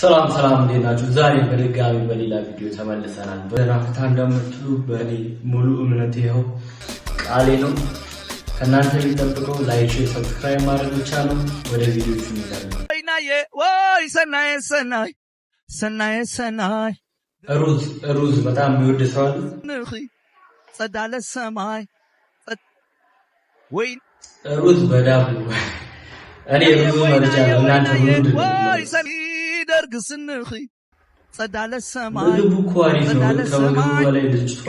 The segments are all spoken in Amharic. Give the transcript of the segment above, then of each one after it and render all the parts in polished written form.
ሰላም ሰላም እንዴት ናችሁ? ዛሬ በድጋሚ በሌላ ቪዲዮ ተመልሰናል። በራፍታ እንደምትሉ በእኔ ሙሉ እምነት ይኸው ቃሌ ነው። ከእናንተ የሚጠብቀው ላይክ፣ ሼር፣ ሰብስክራይብ ማድረግ ብቻ ነው። ወደ ቪዲዮቹ እንሄዳለን። ወይ ሰናይ ሰናይ ሰናይ ሰናይ ሩዝ በጣም የሚወድ ሰው አለ? ጸዳለ ሰማይ ወይ ሩዝ በዳቦ እኔ ሩዝ መርጫለሁ። እናንተ ሩዝ ደርግ ስንኺ ጸዳለ ሰማይ ምግቡ እኮ አሪፍ ነው። ከምግቡ በላይ ልጅቷ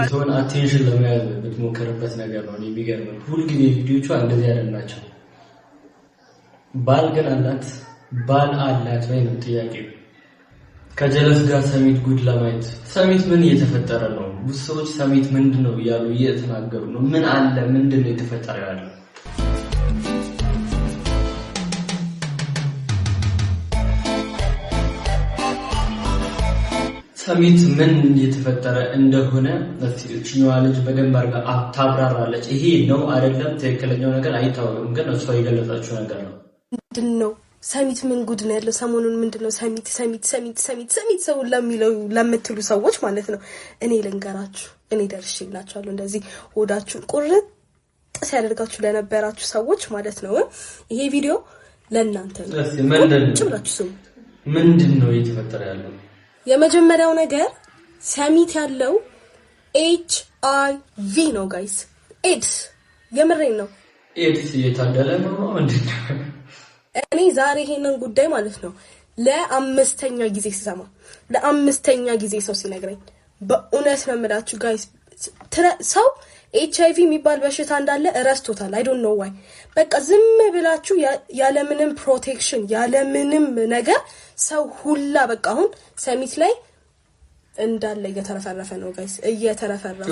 የሰውን አቴንሽን ለመያዝ ብትሞክርበት ነገር ነው የሚገርመው። ሁልጊዜ ቪዲዮቿ እንደዚህ ያደናቸው። ባል ግን አላት? ባል አላት ወይ ነው ጥያቄው። ከጀለስ ጋር ሰሚት ጉድ ለማየት ሰሚት ምን እየተፈጠረ ነው? ብዙ ሰዎች ሰሚት ምንድነው እያሉ እየተናገሩ ነው። ምን አለ? ምንድነው የተፈጠረ ያለው? ሰሚት ምን እየተፈጠረ እንደሆነ እቺኛዋ ልጅ በደንብ አድርጋ ታብራራለች። ይሄ ነው አይደለም ትክክለኛው ነገር አይታወቅም፣ ግን እሷ የገለጸችው ነገር ነው። ምንድነው ሰሚት ምን ጉድ ነው ያለው? ሰሞኑን ምንድነው ሰሚት ሰሚት ሰሚት ሰሚት ሰሚት ሰው ለምትሉ ሰዎች ማለት ነው እኔ ልንገራችሁ፣ እኔ ደርሼላችኋለሁ። እንደዚህ ሆዳችሁን ቁርጥ ሲያደርጋችሁ ለነበራችሁ ሰዎች ማለት ነው ይሄ ቪዲዮ ለእናንተ ነው። ጭብላችሁ ስሙ። ምንድነው እየተፈጠረ ያለው? የመጀመሪያው ነገር ሰሚት ያለው HIV ነው ጋይስ። ኤድስ የምሬን ነው። ኤድስ እየታደለ ነው እንዴ? እኔ ዛሬ ይሄንን ጉዳይ ማለት ነው ለአምስተኛ ጊዜ ስሰማ፣ ለአምስተኛ ጊዜ ሰው ሲነግረኝ በእውነት ነው የምላችሁ ጋይስ። ሰው HIV የሚባል በሽታ እንዳለ እረስቶታል። I don't know why። በቃ ዝም ብላችሁ ያለምንም ፕሮቴክሽን ያለምንም ነገር ሰው ሁላ በቃ አሁን ሰሚት ላይ እንዳለ እየተረፈረፈ ነው ጋይስ፣ እየተረፈረፈ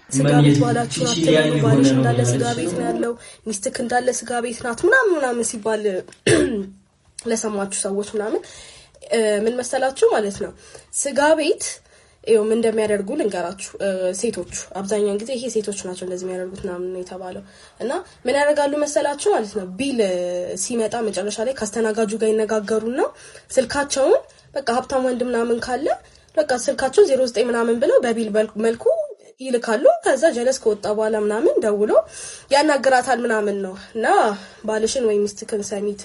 ስጋ ቤት ዋላችሁ አትበሉ፣ ባልሽ እንዳለ ስጋ ቤት ነው ያለው፣ ሚስትክ እንዳለ ስጋ ቤት ናት ምናምን ሲባል ለሰማችሁ ሰዎች ምናምን ምን መሰላችሁ ማለት ነው ስጋ ቤት ምን እንደሚያደርጉ ልንገራችሁ። ሴቶቹ አብዛኛውን ጊዜ ይሄ ሴቶች ናቸው እንደዚህ የሚያደርጉት ምናምን ነው የተባለው። እና ምን ያደርጋሉ መሰላችሁ ማለት ነው ቢል ሲመጣ መጨረሻ ላይ ካስተናጋጁ ጋር ይነጋገሩና ስልካቸውን በቃ ሀብታም ወንድ ምናምን ካለ በቃ ስልካቸው 09 ምናምን ብለው በቢል መልኩ ይልካሉ። ከዛ ጀለስ ከወጣ በኋላ ምናምን ደውሎ ያናግራታል ምናምን ነው። እና ባልሽን ወይ ሚስትክን ሰሚት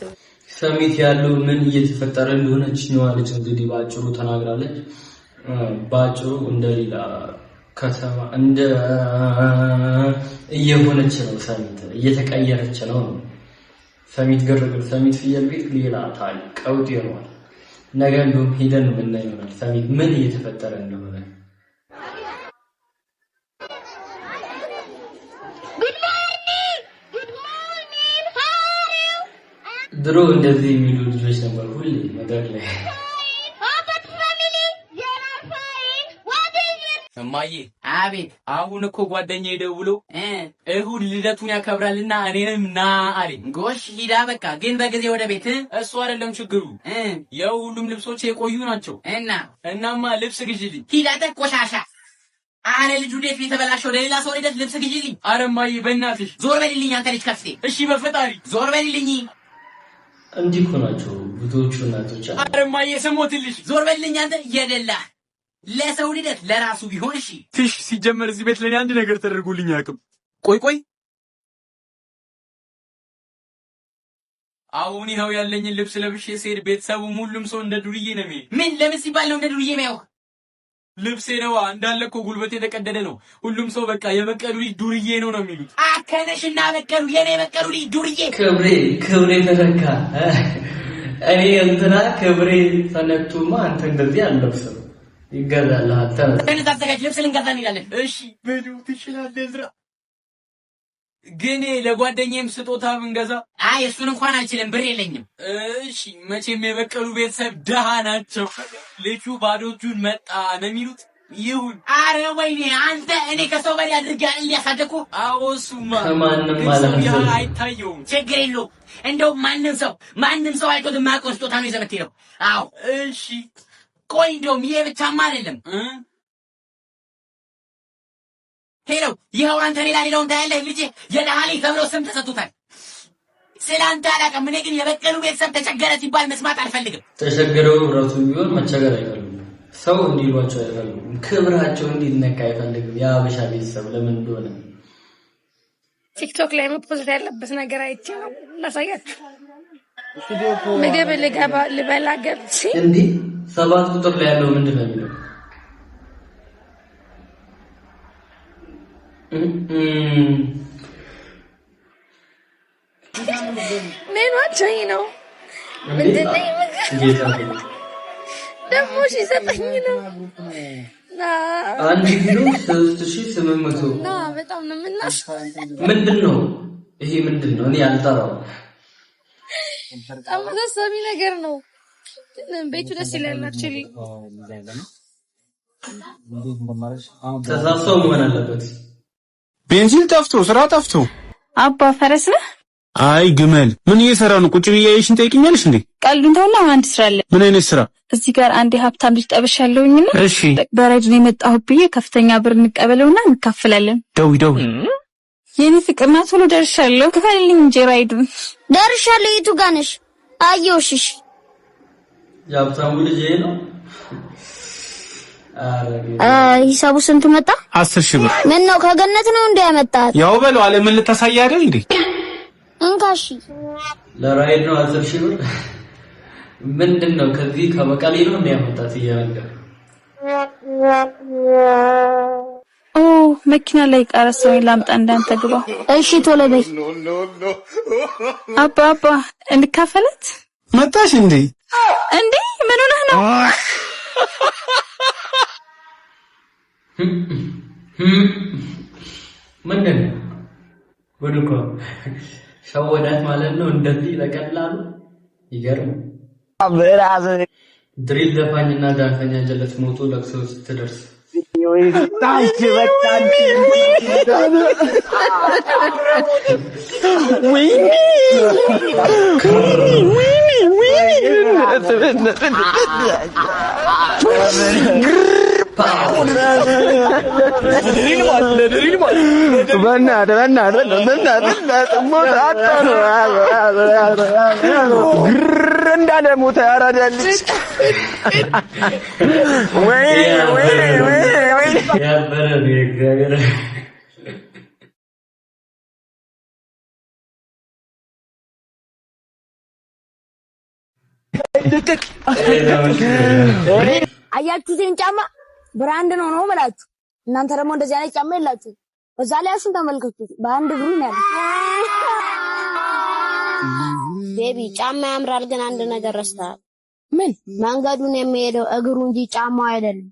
ያለው ምን እየተፈጠረ እንደሆነ እቺኛዋ ልጅ እንግዲህ ባጭሩ ተናግራለች። ባጭሩ እንደሌላ ከተማ እንደ እየሆነች ነው ሰሚት፣ እየተቀየረች ነው። ሰሚት ግርግር፣ ሰሚት ፍየል ቤት ሌላ ታሪክ ቀውጥ ይሆናል። ነገ እንደውም ሄደን የምናየው ይሆናል ሰሚት ምን እየተፈጠረ እንደሆነ። ድሮ እንደዚህ የሚሉ ልጆች ነበር ሁሌ ነገር ላይ። እማዬ አቤት። አሁን እኮ ጓደኛዬ ደውሎ እሁድ ልደቱን ያከብራልና እኔንም ና አለኝ። ጎሽ ሂዳ በቃ ግን በጊዜ ወደ ቤት። እሱ አይደለም ችግሩ፣ የሁሉም ልብሶች የቆዩ ናቸው። እናማ ልብስ ግዢልኝ። ሂዳ ቆሻሻ አረ ልጁ እንዴት የተበላሸው ለሌላ ሰው ልደት ልብስ ግዢልኝ። አረ እማዬ በእናትሽ ዞር በልልኝ አንተ ልጅ ከፍቴ። እሺ በፈጣሪ ዞር በልልኝ። እንዲህ እኮ ናቸው ብዙዎቹ እናቶች። አረ እማዬ ስሞትልሽ ዞር በልልኝ አንተ የደላ ለሰው ልደት ለራሱ ቢሆን እሺ። ትሽ ሲጀመር እዚህ ቤት ለኔ አንድ ነገር ተደርጎልኝ አያውቅም። ቆይ አሁን ይኸው ያለኝን ልብስ ለብሼ ስሄድ ቤተሰቡም ሁሉም ሰው እንደ ዱርዬ ነው የሚል። ምን ለምን ሲባል ነው እንደ ዱርዬ የሚያው? ልብሴ ነው እንዳለ እኮ ጉልበቴ የተቀደደ ነው። ሁሉም ሰው በቃ የበቀሉ ልጅ ዱርዬ ነው የሚሉት። አከነሽና በቀሉ የኔ በቀሉ ልጅ ዱርዬ። ክብሬ ተነካ። እኔ እንትና ክብሬ ተነክቶማ አንተ እንደዚህ አልለብስም። ይገዛል አታም ተነዛዘጋጅ ልብስ ልንገዛ እንላለን። እሺ በሉ ትችላለህ እዝራ። ግን ለጓደኛዬም ስጦታ ብንገዛ? አይ እሱን እንኳን አልችልም ብር የለኝም። እሺ መቼም የበቀሉ ቤተሰብ ደሃ ናቸው። ልጁ ባዶ እጁን መጣ ነው የሚሉት። ይሁን። አረ ወይኔ አንተ እኔ ከሰው በላይ አድርጌ ያሳደኩ። አዎ እሱማ ከማንም ማለት ነው አይታየውም። ችግር የለውም። እንደው ማንም ሰው አይቶት የማያውቀው ስጦታ ነው ይዘህ የምትሄደው። አዎ እሺ ቆይ እንደውም ይሄ ብቻማ አይደለም። ሄሎ ይኸው አንተ ሌላውን ታያለህ ልጄ። የደሃ ልጅ ተብሎ ስም ተሰጥቶታል። ስላንተ አላውቅም። እኔ ግን የበቀሉ ቤተሰብ ተቸገረ ሲባል መስማት አልፈልግም። ተቸገረው ራሱ ቢሆን መቸገር አይፈልግም። ሰው እንዲሏቸው አይፈልግም። ክብራቸው እንዲነካ አይፈልግም። የአበሻ ቤተሰብ ለምን እንደሆነ ቲክቶክ ላይ መፖስት ያለበት ነገር አይቼ ነው ላሳያችሁ። ምግብ ልበላ ገብቼ እንዴ 7 ቁጥር ላይ ያለው ምንድን ነው የሚለው? ሜኗቸው ነው ምንድን ነው ደግሞ ሲሰጠኝ ነው 1 ኪሎ 3800 በጣም ነው የምናሽ። ምንድን ነው ይሄ? ምንድን ነው? እኔ አልጠራውም። በጣም አሳሳቢ ነገር ነው። ቤቱ ደስ ይላል። አክቹሊ ተሳሰው መሆን አለበት። ቤንዚን ጠፍቶ ስራ ጠፍቶ አባ ፈረስ ነህ? አይ ግመል። ምን እየሰራ ነው? ቁጭ ብዬ እሺን ጠይቅኛለሽ እንዴ? ቀልዱን ተውና አንድ ስራ አለ። ምን አይነት ስራ? እዚህ ጋር አንድ ሀብታም ልጅ ጠብሻለሁኝና እሺ በራይድ ነው የመጣሁት ብዬ ከፍተኛ ብር እንቀበለውና እንካፈላለን። ደዊ የኔ ፍቅርና ቶሎ ደርሻለሁ። ክፈልልኝ እንጂ ራይዱን። ደርሻለሁ። የቱ ጋር ነሽ? አየሁሽ። የሀብታሙ ልጅ ይሄ ነው። ሂሳቡ ስንት መጣ? 10,000 ብር። ምን ነው ከገነት ነው እንደ ያመጣት? ያው በለው ዓለምን ልታሳይ አይደል እንዴ? እንካሽ ለራይድ ነው 10,000 ብር። ምንድነው? ከዚህ ከመቀሌ ነው እንዲያመጣት እያነገር መኪና ላይ ቀረሰው ላምጣ እንዳንተ ግባ። እሺ ቶሎ በይ። አባ እንካፈለት። መጣሽ እንዴ? እንዴ ምን ሆነህ ነው? ምንድን ነው? ወደ እኮ ሸወዳት ማለት ነው እንደዚህ ለቀላሉ። ይገርም። ድሪል ዘፋኝና ዳንሰኛ ጀለት ሞቶ ለቅሶ ስትደርስ እንዳለ ሞተ ያራዳልሽ ወይ ያበረ እግዚአብሔር አያችሁትን ጫማ ብራንድ ነው ማለት እናንተ ደግሞ እንደዚህ አይነት ጫማ የላችሁ። በዛ ላይ እሱን ተመልከቱት። በአንድ እግሩ ነው ያለው። ቤቢ ጫማ ያምራል፣ ግን አንድ ነገር ረስተሃል። ምን? መንገዱን የሚሄደው እግሩ እንጂ ጫማው አይደለም።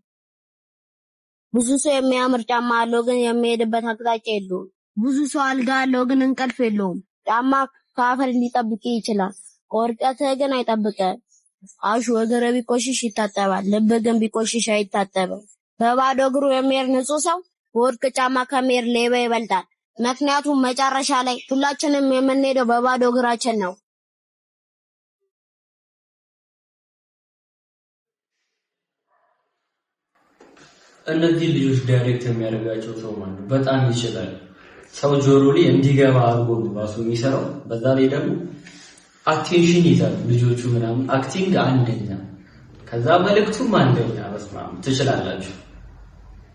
ብዙ ሰው የሚያምር ጫማ አለው፣ ግን የሚሄድበት አቅጣጫ የለውም። ብዙ ሰው አልጋ አለው፣ ግን እንቅልፍ የለውም። ጫማ ከአፈር ሊጠብቅ ይችላል፣ ከውድቀትህ ግን አይጠብቅም። አሹ እግር ቢቆሽሽ ይታጠባል፣ ልብ ግን ቢቆሽሽ አይታጠብም። በባዶ እግሩ የሚሄድ ንጹህ ሰው በወርቅ ጫማ ከሚሄድ ሌባ ይበልጣል። ምክንያቱም መጨረሻ ላይ ሁላችንም የምንሄደው በባዶ እግራችን ነው። እነዚህ ልጆች ዳይሬክት የሚያደርጋቸው ሰው ማለት በጣም ይችላል። ሰው ጆሮ ላይ እንዲገባ አድርጎ ራሱ የሚሰራው። በዛ ላይ ደግሞ አቴንሽን ይዛል ልጆቹ ምናምን። አክቲንግ አንደኛ፣ ከዛ መልእክቱም አንደኛ። በስማም ትችላላችሁ።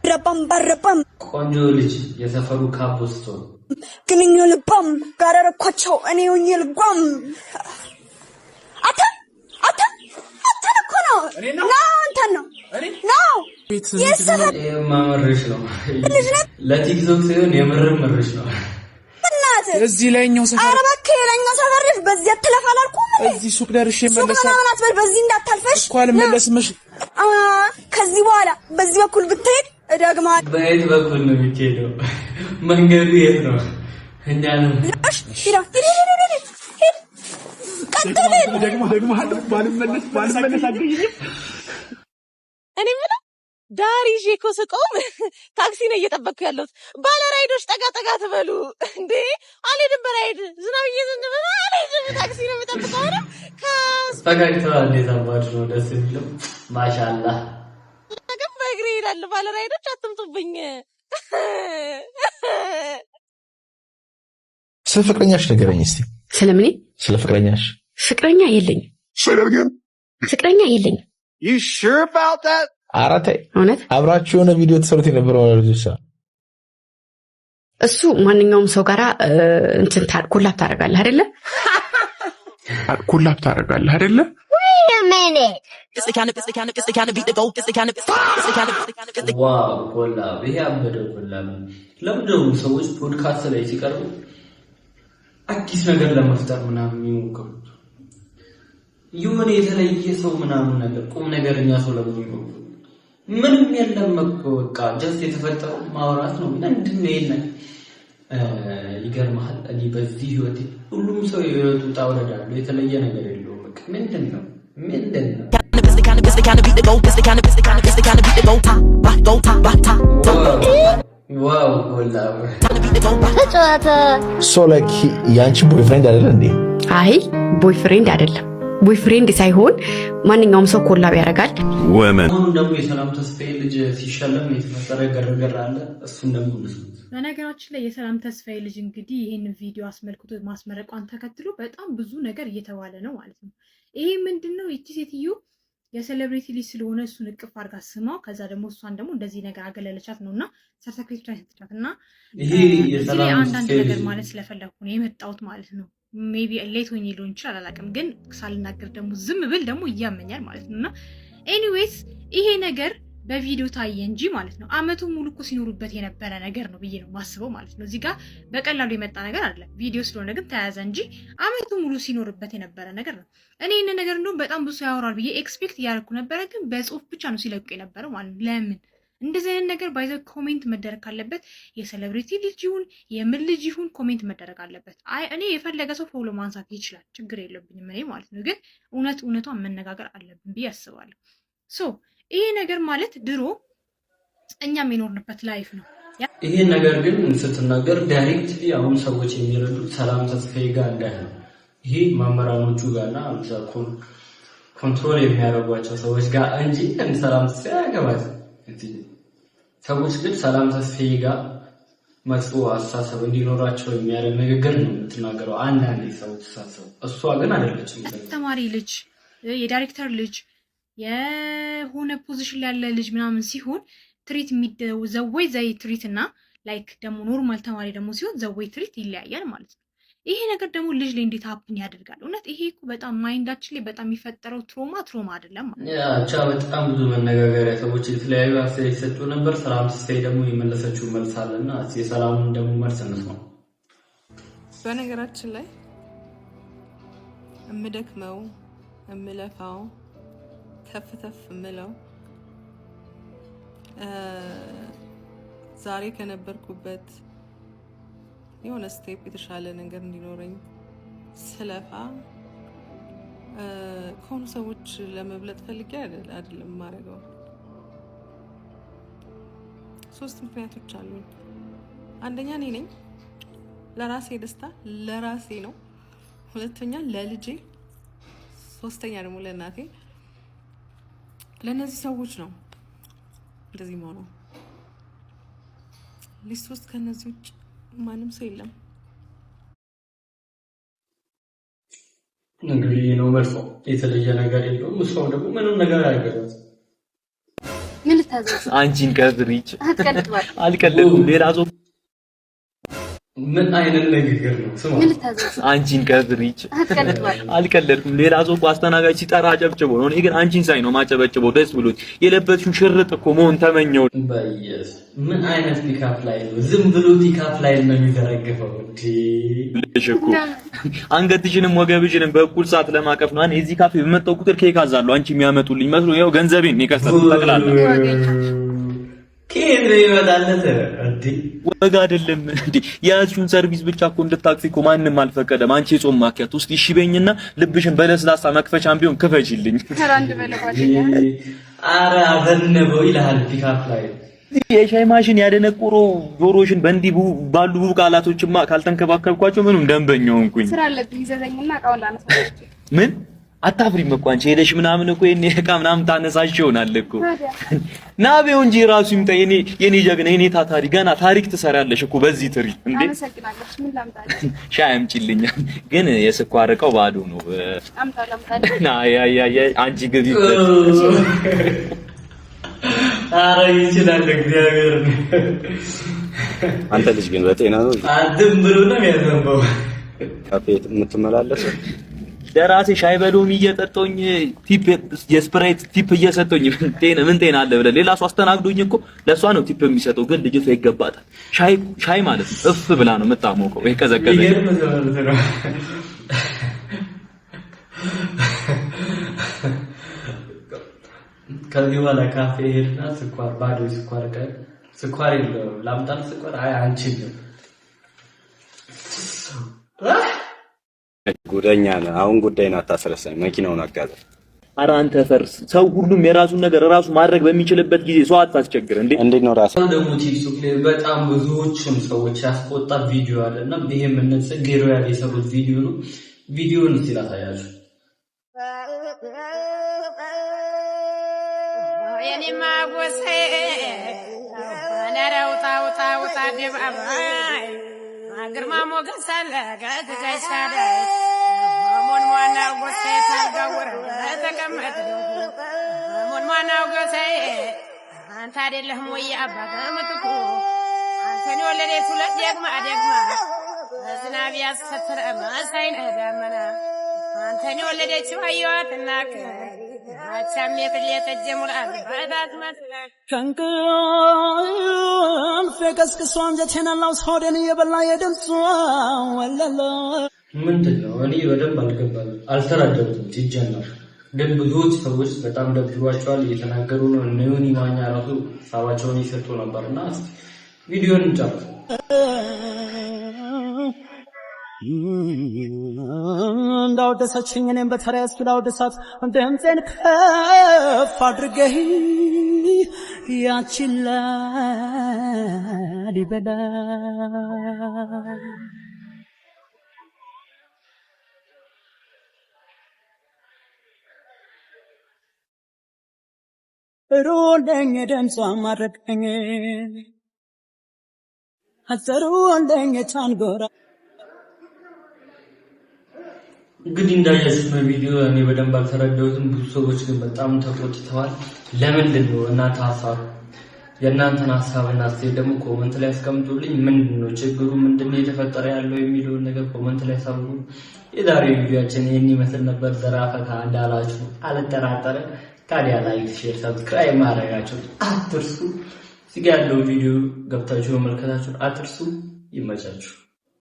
ረባም ቆንጆ ልጅ የሰፈሩ ካፖስቶ ግንኙ ልባም ጋረረኳቸው እኔ ሆኜ ልጓም አታ እኮ ነው አንተን ነው ማመርሽ ነው። ለቲክቶክ ሲሆን የምርምርሽ ነው። እዚህ ላይኛው ሰፈር አረባክ ላይኛው ሰፈር በዚህ አትለፍ አላልኩም? እዚህ ሱቅ ደርሼ መለሳ ሱቅ ምናምን በዚህ እንዳታልፈሽ እኮ አልመለስምሽ። ከዚህ በኋላ በዚህ በኩል ብትሄድ እደግማ። በየት በኩል ነው የሚሄደው? መንገዱ የት ነው? እኛ ነው ደግሞ ባልመለስ አገኘኝ። እኔ ምን ዳር ይዤ እኮ ስቆም ታክሲ ነው እየጠበቅኩ ያለሁት። ባለ ራይዶች ጠጋ ትበሉ እንዴ! አልሄድም በራይድ ዝናብ እየዘነበ አልሄድም። ታክሲ ነው የምጠብቀው። ኧረ ፈገግታዋ እንዴት አባቱ ነው ደስ የሚለው። ማሻአላህ ግን በእግሬ እሄዳለሁ። ባለ ራይዶች አትምጡብኝ። ስለ ፍቅረኛሽ ንገረኝ እስቲ። ስለምን? ስለ ፍቅረኛሽ? ፍቅረኛ የለኝም። ፍቅረኛ የለኝም። You sure about that? አራቴ እውነት አብራችሁ የሆነ ቪዲዮ ተሰሩት የነበረው ልጅ እሱ ማንኛውም ሰው ጋራ እንትን ኮላፕ ታደርጋለህ አይደለ? ኮላፕ ታደርጋለህ አይደለ? ዋው ኮላፕ! ይሄ አበደ ኮላፕ። ለምንድነው ሰዎች ፖድካስት ላይ ሲቀርቡ አዲስ ነገር ለመፍጠር ምናምን የሚሞክሩት? የሆነ የተለየ ሰው ምናምን ነገር ቁም ነገርኛ ሰው ለሚሆን ምንም የለም እኮ በቃ ጀስት የተፈጠረው ማውራት ነው። ምንድን ነው ይሄን? ይገርምሃል፣ እኔ በዚህ ህይወቴ ሁሉም ሰው የህይወቱ ውጣ ውረድ አለው፣ የተለየ ነገር የለውም። በቃ ምንድን ነው ዋው ኮላፕ ሶለክ ያንቺ ቦይፍሬንድ አይደለ እንዴ? አይ ቦይፍሬንድ አይደለም። ቦይፍሬንድ ሳይሆን ማንኛውም ሰው ኮላብ ያደርጋል። አሁን ደግሞ የሰላም ተስፋዬ ልጅ ሲሸለም የተፈጠረ ገርገር አለ። እሱን ደግሞ በነገራችን ላይ የሰላም ተስፋዬ ልጅ እንግዲህ ይህን ቪዲዮ አስመልክቶ ማስመረቋን ተከትሎ በጣም ብዙ ነገር እየተባለ ነው ማለት ነው። ይሄ ምንድነው? ይቺ ሴትዮ የሴሌብሪቲ ልጅ ስለሆነ እሱን እቅፍ አድርጋ ስማው፣ ከዛ ደግሞ እሷን ደግሞ እንደዚህ ነገር አገለለቻት ነውና ሰርተክሬት ላይ ተጫወተና ይሄ የሰላም አንዳንድ ነገር ማለት ስለፈለኩ ነው የመጣሁት ማለት ነው። ሜቢ ሌት ሆኜ ሊሆን ይችላል አላውቅም፣ ግን ሳልናገር ደግሞ ዝም ብል ደግሞ እያመኛል ማለት ነውና ኤኒዌይስ ይሄ ነገር በቪዲዮ ታየ እንጂ ማለት ነው አመቱን ሙሉ እኮ ሲኖሩበት የነበረ ነገር ነው ብዬ ነው ማስበው ማለት ነው። እዚህ ጋር በቀላሉ የመጣ ነገር አይደለም። ቪዲዮ ስለሆነ ግን ተያዘ እንጂ አመቱን ሙሉ ሲኖርበት የነበረ ነገር ነው። እኔ ይሄን ነገር እንደውም በጣም ብዙ ያወራል ብዬ ኤክስፔክት እያደረኩ ነበረ፣ ግን በጽሁፍ ብቻ ነው ሲለቁ የነበረው ማለት ነው። ለምን እንደዚህ አይነት ነገር ባይዘው ኮሜንት መደረግ ካለበት የሴሌብሪቲ ልጅ ይሁን የምን ልጅ ይሁን ኮሜንት መደረግ አለበት። አይ እኔ የፈለገ ሰው ፎሎ ማንሳት ይችላል፣ ችግር የለብኝም እኔ ማለት ነው። ግን እውነቷን መነጋገር አለብን ብዬ አስባለሁ። ሶ ይሄ ነገር ማለት ድሮ እኛም የኖርንበት ላይፍ ነው። ይሄ ነገር ግን ስትናገር ዳይሬክትሊ አሁን ሰዎች የሚረዱት ሰላም ተስፋዬ ጋር እንዳለ ይሄ መመራኖቹ ጋርና ኮንትሮል የሚያደርጓቸው ሰዎች ጋር እንጂ ሰላም ተስፋዬ አያገባትም። ሰዎች ግን ሰላም ተስፋዬ ጋር መጥፎ አስተሳሰብ እንዲኖራቸው የሚያደርግ ንግግር ነው የምትናገረው። አንዳንዴ ሰዎች ተሳሰቡ፣ እሷ ግን አይደለችም። ተማሪ ልጅ፣ የዳይሬክተር ልጅ፣ የሆነ ፖዚሽን ላይ ያለ ልጅ ምናምን ሲሆን ትሪት ዘወይ ዘይ ትሪት እና ላይክ ደግሞ ኖርማል ተማሪ ደግሞ ሲሆን ዘወይ ትሪት ይለያያል ማለት ነው። ይሄ ነገር ደግሞ ልጅ ላይ እንዴት ሀፕን ያደርጋል? እውነት ይሄ እኮ በጣም ማይንዳችን ላይ በጣም የሚፈጠረው ትሮማ አይደለም ማለት ያ ብቻ በጣም ብዙ መነጋገሪያ ሰዎች የተለያዩ አስተያየት ሰጡ ነበር። ሰላም ተስፋዬ ደግሞ የመለሰችው መልስ አለና የሰላምን ደግሞ መልስ እንስማው። በነገራችን ላይ እምደክመው እምለፋው ተፍተፍ እምለው ዛሬ ከነበርኩበት የሆነ ስቴፕ የተሻለ ነገር እንዲኖረኝ ስለፋ ከሆኑ ሰዎች ለመብለጥ ፈልጌ አይደለም ማረገው። 3 ምክንያቶች አሉኝ። አንደኛ እኔ ነኝ፣ ለራሴ ደስታ ለራሴ ነው። ሁለተኛ ለልጄ፣ ሶስተኛ ደግሞ ለእናቴ። ለእነዚህ ሰዎች ነው እንደዚህ መሆነው። ሊስት ውስጥ ከነዚህ ውጭ ማንም ሰው የለም። እንግዲህ ነው መልሶ የተለየ ነገር የለውም። እሷም ደግሞ ምንም ነገር አያገባትም። ምን ልታዘዝ? አንቺን ከብሪች አልቀለድኩም። ሌላ ሰው ምን አይነት ንግግር ነው? ስማ፣ ምን ልታዘዝ? አንቺን ከብሪች አልቀለድኩም። ሌላ ሰው አስተናጋጅ ሲጠራ አጨብጭቦ ነው። እኔ ግን አንቺን ሳይ ነው ማጨበጭበው ደስ ብሎት። የለበትሽው ሽርጥ እኮ መሆን ተመኘው። በየስ ምን አይነት ፒካፕ ላይ ነው? ዝም ብሎ ፒካፕ ላይ ነው የሚዘረገፈው እንዴ? ለሽኩ አንገትሽንም ወገብሽንም በእኩል ሰዓት ለማቀፍ ነው። እኔ እዚህ ካፌ በመጣው ቁጥር ኬክ አዛለሁ። አንቺ የሚያመጡልኝ መስሎ ይኸው ገንዘቤን የከሰተ ጠቅላላ ከየት ነው ይመጣለት እንዴ? ወጋ አይደለም እንዴ? ያዙን ሰርቪስ ብቻ እኮ እንድታክሲ እኮ ማንንም አልፈቀደም። አንቺ የጾም ማኪያት ውስጥ እሺ በይኝና ልብሽን በለስላሳ መክፈቻም ቢሆን ክፈችልኝ። ተራንድ በለባለኛ አረ አዘነበው ይላል ፒካፕ ላይ የሻይ ማሽን ያደነቆሮ ጆሮሽን በእንዲህ ባሉ ውብ ቃላቶችማ ካልተንከባከብኳቸው ምንም ደንበኛው እንኩኝ። ስራ አለብኝ ዘዘኝና ቃውላ ነው። ምን አታፍሪም እኮ አንቺ ሄደሽ ምናምን እኮ የኔ ዕቃ ምናምን ታነሳሽ ይሆናል እኮ ናቤው እንጂ ራሱ ይምጣ የኔ ጀግና የኔ ታታሪ ገና ታሪክ ትሰራለሽ እኮ በዚህ ትሪ እንዴ አመሰግናለሁ ምን ላምጣልህ ሻይ አምጪልኝ ግን የስኳር ዕቃው ባዶ ነው አምጣልህ ና ያ አንቺ ግቢ ኧረ ይችላል እግዚአብሔር አንተ ልጅ ግን በጤና ነው አድም ብሎ ነው የሚያዘንበው ካፌ የምትመላለሰው ደራሴ ሻይ በሎሚ እየጠጣሁኝ ቲፕ የስፕራይት ቲፕ እየሰጠኝ ምን ጤና አለ ብለህ ሌላ ሰው አስተናግዶኝ እኮ ለሷ ነው ቲፕ የሚሰጠው ግን ልጅቷ ይገባታል ሻይ ማለት ነው እፍ ብላ ነው የምታሞቀው ይሄ ከዘቀዘ ከዚህ በኋላ ካፌ ሄድና ስኳር ባዶ ስኳር የለውም ላምጣል ስኳር አይ አንቺልም ጉደኛ ነህ አሁን ጉዳይን አታስረሳኝ መኪናውን አጋዘ ኧረ አንተ ፈርስ ሰው ሁሉም የራሱን ነገር ራሱ ማድረግ በሚችልበት ጊዜ ሰው አታስቸግር እንዴት ነው ራስ ደግሞ ቲክቶክ ላይ በጣም ብዙዎችም ሰዎች ያስቆጣ ቪዲዮ አለና ይሄም እነሱ ጌሮ ያለ የሰሩት ቪዲዮ ነው ቪዲዮውን እስቲ ላሳያችሁ የኔማ ጎሳዬ ነረውታ ደባባይ ግርማ ሞገስ አለ ገዛይሻለ ሞንሟናው ጎሳዬ ታጋወረ ተቀመጥ ሞንሟናው ጎሳዬ አንተ አይደለህም ወይ አባባ ምትኩ አንተን ወለደች ሁለት ደግማ ዝናብ ያስፈተረ ማሳይን ዳመና አንተን ወለደች አየዋትና አቻም የጥልየተጀ ሙላል ባዳት መስላል ከንቅልፍ የቀስቅሶ አንጀቴን አላውስ ሆዴን እየበላ የድምፁ ወለለ ምንድነው እኔ በደንብ አልተረዳሁትም ሲጀመር ግን ብዙዎች ሰዎች በጣም ደብሯቸዋል እየተናገሩ ነው እነ ዮኒ ማኛ ራሱ ሀሳባቸውን ይሰጡ ነበርና ቪዲዮን እንጨርስ እንዳወደሰችኝ እኔም በተራዬ እስኪ ላወድሳት ድምፄን ከፍ አድርገህ ያችን ላሊበላ ሩልኝ ድምጿን ማድረገኝ አዘሩልኝ ቻንጎራ እንግዲህ እንዳያችሁት በቪዲዮ እኔ በደንብ አልተረዳሁትም ብዙ ሰዎች ግን በጣም ተቆጥተዋል ለምንድን ነው እናንተ የእናንተን ሐሳብና አስተያየት ደግሞ ኮሜንት ላይ አስቀምጡልኝ ምንድነው ችግሩ ምንድነው የተፈጠረ ያለው የሚለውን ነገር ኮሜንት ላይ ሳውቁ የዛሬው ቪዲዮአችን ይሄን ይመስል ነበር ዘራፈታ እንዳላችሁ አልጠራጠርም ታዲያ ላይክ ሼር ሰብስክራይብ ማድረጋችሁ አትርሱ እዚህ ያለው ቪዲዮ ገብታችሁ መመልከታችሁ አትርሱ ይመቻችሁ